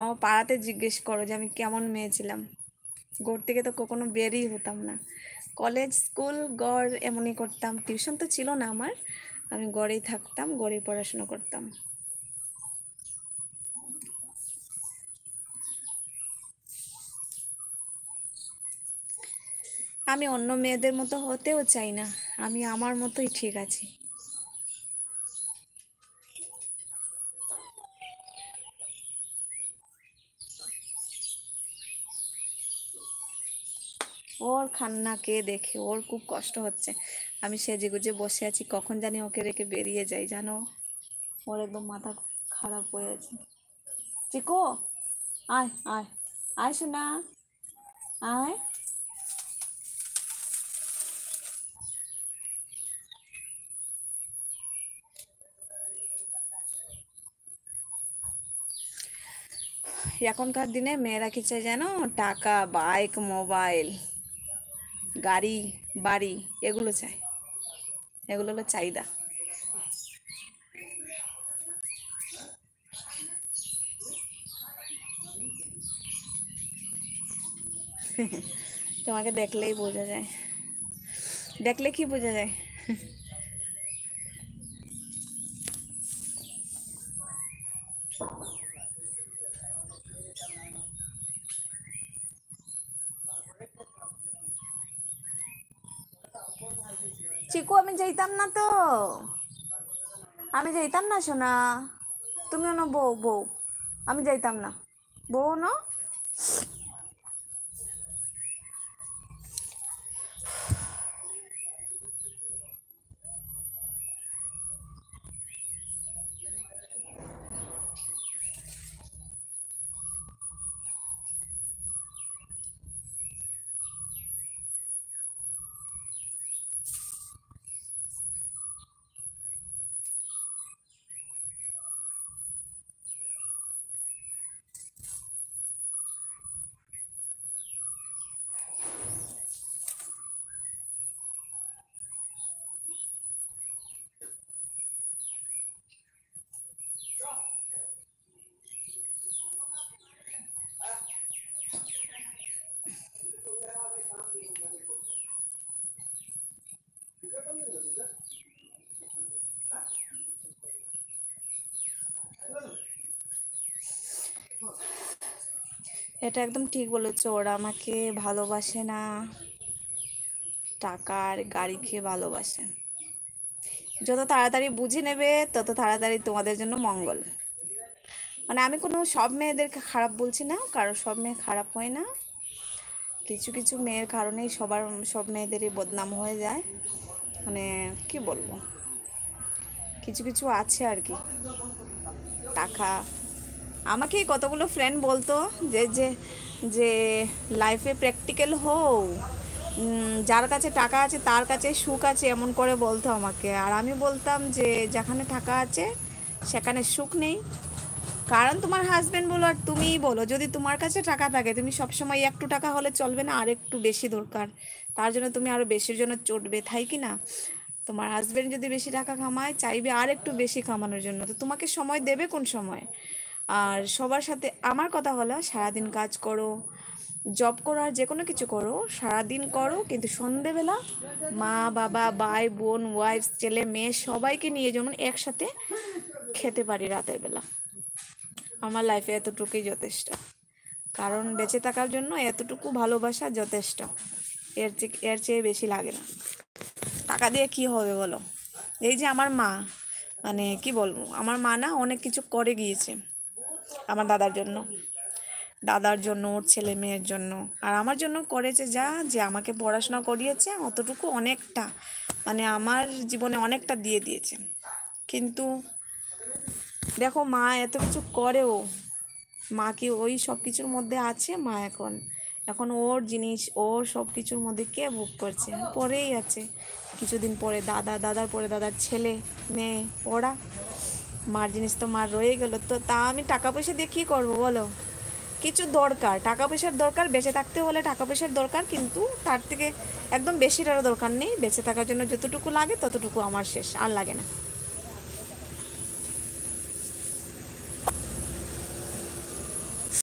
আমার পাড়াতে জিজ্ঞেস করো যে আমি কেমন মেয়ে ছিলাম। ঘর থেকে তো কখনো বেরই হতাম না। কলেজ স্কুল গড় এমনই করতাম, টিউশন তো ছিল না আমার। আমি গড়েই থাকতাম, গড়েই পড়াশোনা করতাম। আমি অন্য মেয়েদের মতো হতেও চাই না, আমি আমার মতোই ঠিক আছি। ওর কান্না কে দেখে, ওর খুব কষ্ট হচ্ছে। আমি সেজে গুজে বসে আছি, কখন জানি ওকে রেখে বেরিয়ে যাই জানো। ওর একদম মাথা খারাপ হয়ে আছে। চিকো, আয় আয়, আয় শোনা, আয়। এখনকার দিনে মেয়েরা কি চায় জানো? টাকা, বাইক, মোবাইল, গাড়ি, বাড়ি, এগুলো চায়। এগুলো হলো চাহিদা। তোমাকে দেখলেই বোঝা যায়। দেখলে কি বোঝা যায়? চিকু, আমি যাইতাম না তো, আমি যাইতাম না সোনা। তুমিও না বউ বউ, আমি যাইতাম না। বউ না। এটা একদম ঠিক বলেছো, ওরা আমাকে ভালোবাসে না, টাকার গাড়িকে ভালোবাসে। যত তাড়াতাড়ি বুঝে নেবে তত তাড়াতাড়ি তোমাদের জন্য মঙ্গল। মানে আমি কোনো সব মেয়েদেরকে খারাপ বলছি না, কারণ সব মেয়ে খারাপ হয় না। কিছু কিছু মেয়ের কারণেই সব মেয়েদেরই বদনাম হয়ে যায়। মানে কি বলবো, কিছু কিছু আছে আর কি। টাকা, আমাকেই কতগুলো ফ্রেন্ড বলতো যে যে যে লাইফে প্র্যাকটিক্যাল হও, যার কাছে টাকা আছে তার কাছে সুখ আছে, এমন করে বলতো আমাকে। আর আমি বলতাম যে যেখানে টাকা আছে সেখানে সুখ নেই। কারণ তোমার হাজবেন্ড বলো আর তুমিই বলো, যদি তোমার কাছে টাকা থাকে তুমি সবসময় একটু টাকা হলে চলবে না, আর একটু বেশি দরকার, তার জন্য তুমি আরো বেশির জন্য চটবে, তাই কি না? তোমার হাজবেন্ড যদি বেশি টাকা কামায় চাইবে আর একটু বেশি কামানোর জন্য, তো তোমাকে সময় দেবে কোন সময়? আর সবার সাথে আমার কথা হলো, সারাদিন কাজ করো, জব করো, আর যে কোনো কিছু করো, সারাদিন করো, কিন্তু সন্ধেবেলা মা বাবা ভাই বোন ওয়াইফ ছেলে মেয়ে সবাইকে নিয়ে যেমন একসাথে খেতে পারি রাতের বেলা। আমার লাইফে এতটুকুই যথেষ্ট, কারণ বেঁচে থাকার জন্য এতটুকু ভালোবাসা যথেষ্ট। এর চেয়ে বেশি লাগে না। টাকা দিয়ে কি হবে বলো? এই যে আমার মা, মানে কি বলবো, আমার মা না অনেক কিছু করে গিয়েছে আমার দাদার জন্য ওর ছেলে মেয়ের জন্য, আর আমার জন্য করেছে যা, যে আমাকে পড়াশোনা করিয়েছে অতটুকু অনেকটা, মানে আমার জীবনে অনেকটা দিয়ে দিয়েছে। কিন্তু দেখো, মা এত কিছু করেও মা কি ওই সব কিছুর মধ্যে আছে? মা এখন এখন ওর জিনিস, ওর সব কিছুর মধ্যে কে ভোগ করছে? পরেই আছে। কিছুদিন পরে দাদা, দাদার পরে দাদার ছেলে মেয়ে, ওরা। মার জিনিস তো মার রয়ে গেল, তো তা আমি টাকা পয়সা দিয়ে কী করবো বলো? কিছু দরকার, টাকা পয়সার দরকার, বেঁচে থাকতে হলে টাকা পয়সার দরকার, কিন্তু তার থেকে একদম বেশিটারও দরকার নেই। বেঁচে থাকার জন্য যতটুকু লাগে ততটুকু আমার শেষ, আর লাগে না।